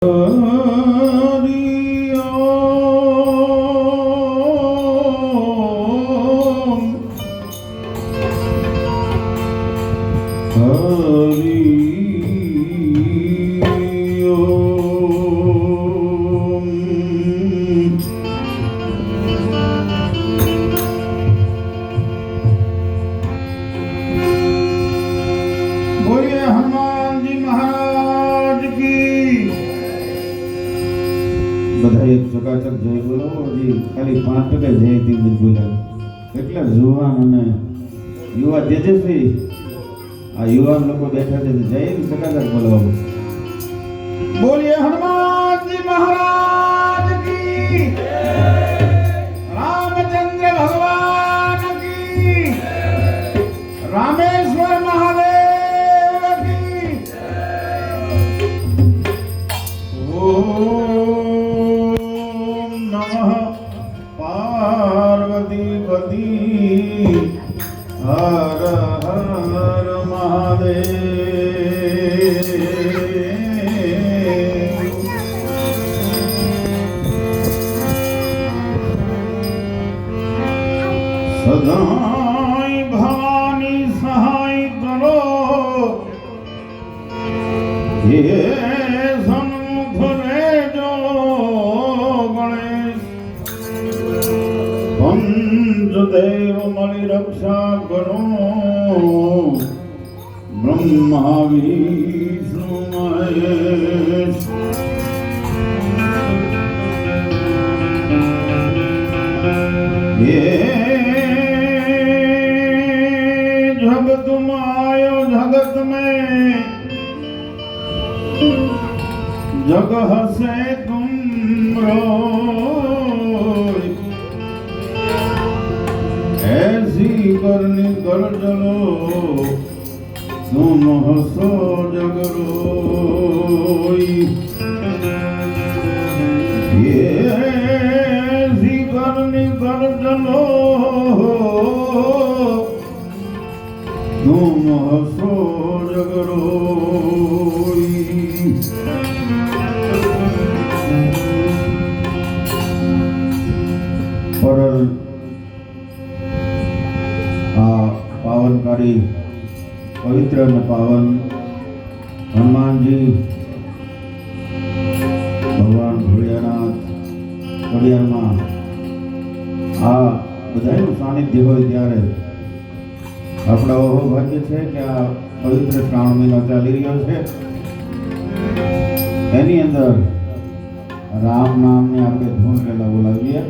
बोलिए हनुमान जी महाराज की। બધા એક ચકાચક જય બોલો જી. ખાલી 5% જય થી બોલ્યા એટલે જુવાન અને યુવા તેજસ્વી આ યુવાન લોકો બેઠા છે જય ચકાચક બોલાવો. बोलिए हनुमान जी महाराज की। रामचंद्र भगवान की। रामेश्वर महादेव की। ओम नमः पार्वती पति हर हर महादेव। सदाई भवानी सहाय करो ये सन्मुख रेजो गणेश। पंचदेव मणि रक्षा करो ब्रह्मा विष्णु महेश। ये जब तुम आयो जगत में जगह से तुम रोए। ऐसी करनी कर चलो तुम हंसो जग रोई। ये ऐसी करनी कर चलो तुम हंसो जग रोई। पर पावनकारी पवित्र અને પાવન હનુમાનજી ભગવાન ભોળિયાનાથ ઘડિયાળમાં આ બધાનું સાનિધ્ય હોય ત્યારે આપણા એવો ભાગ્ય છે કે આ પવિત્ર શ્રાવણ મહિનો ચાલી રહ્યો છે એની અંદર રામ નામને આપણે ધૂન પહેલા બોલાવીએ.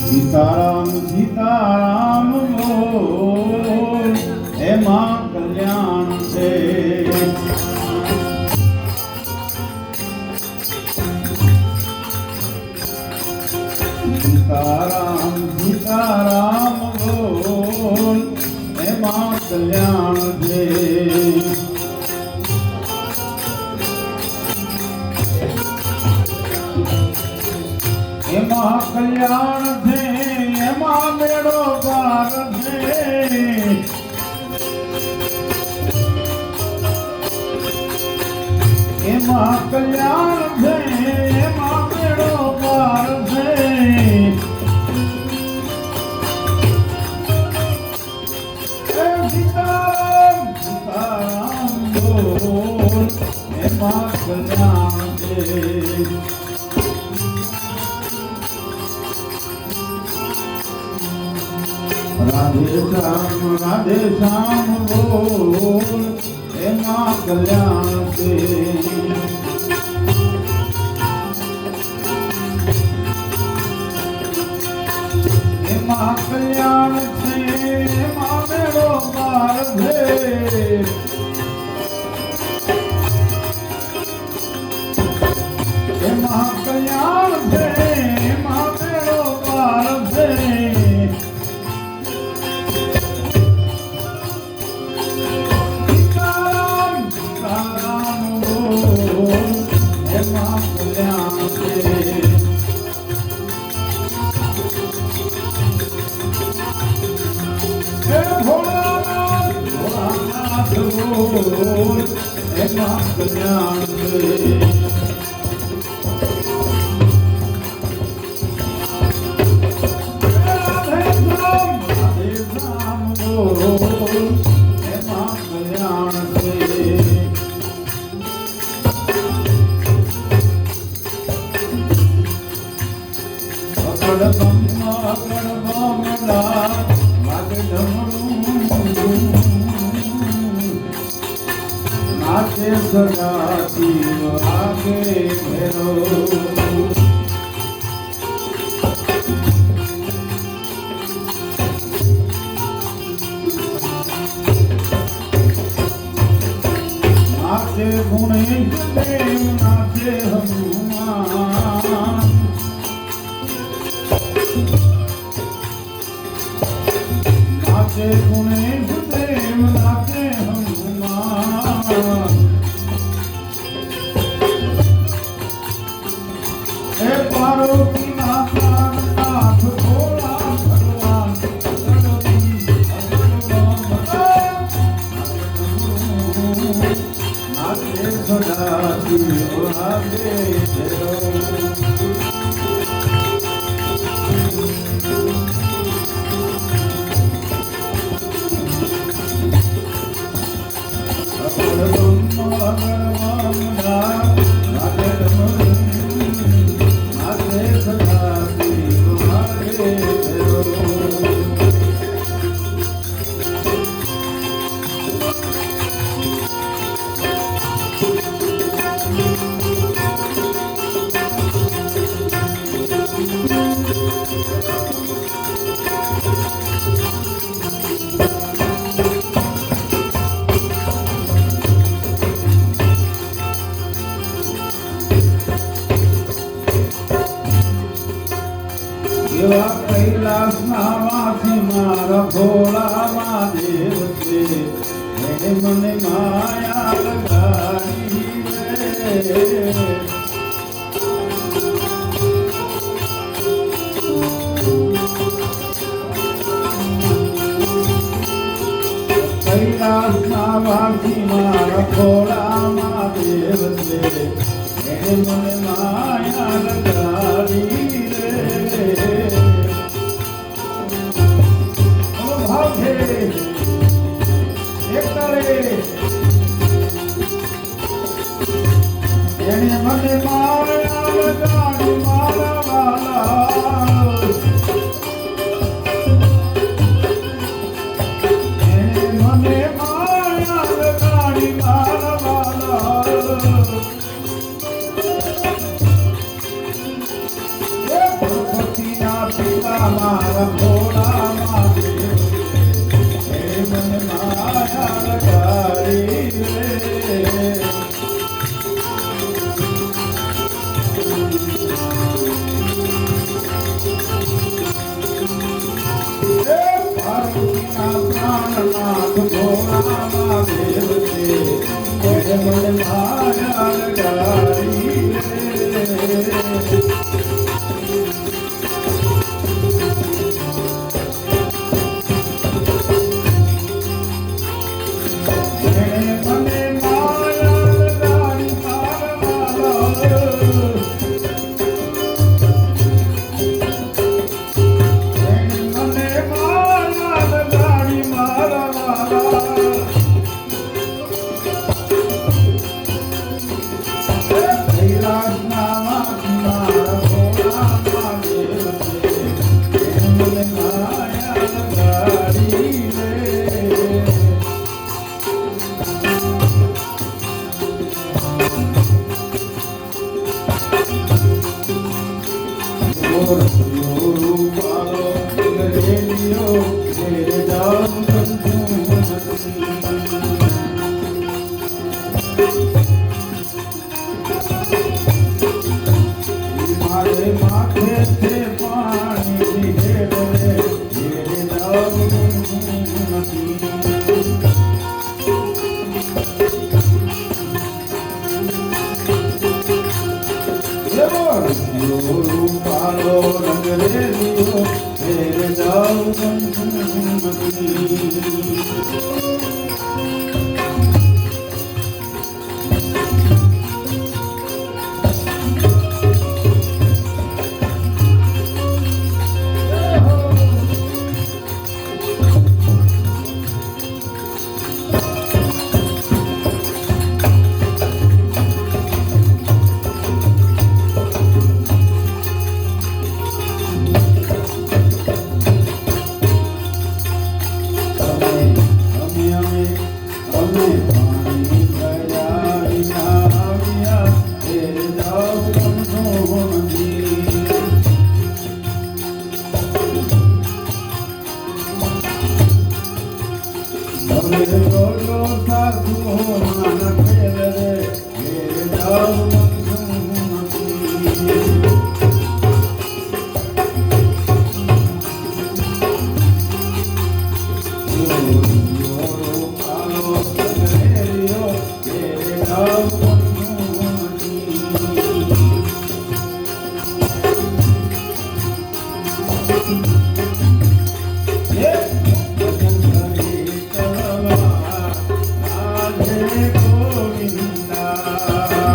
સીતારામ સીતારામ બોલ એમાં કલ્યાણ છે. સીતારામ સીતારામ બોલ એમાં કલ્યાણ છે. એમાં કલ્યાણ છે એમાં મેળો પાર છે. એમાં કલ્યાણ છે એમાં મેળો પાર છે. સીતારામ સીતારામ બોલ એમાં કલ્યાણ છે. राधे श्याम बोल एमा कल्याण से. एमा कल्याण से एमा मेरो पार है. एमा कल्याण से एमा मेरो पार है. ભોળાનાથ બોલ એમાં કલ્યાણ છે. અગળ બમલા વાગે ડમરું નાચે સદાશિવ આગે ભેરો नाचे गुणेश देव नाचे हनुमान नाचे गुणेश देव नाचे हनुमान हे पार्वती माता नाथ भोला भगवान नाचे सदाशिव आगे भैरो એવા કૈલાસના વાસી મારા ભોળા મહાદેવ છે એને મને માયા લગાડી રે કૈલાસના વાસી મારા ભોળા મહાદેવ છે એને મને માયા લગાડી એને મને માયા લગાડી મારા વાલા એને મને માયા લગાડી મારા વાલા એ ભગવતીના પિતા મારા ભોળા મહાદેવ એને મને માયા લગાડી રે પ્રાણનાથ ભોળા મહાદેવ છે એને મને માયા લગાડી રે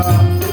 માતા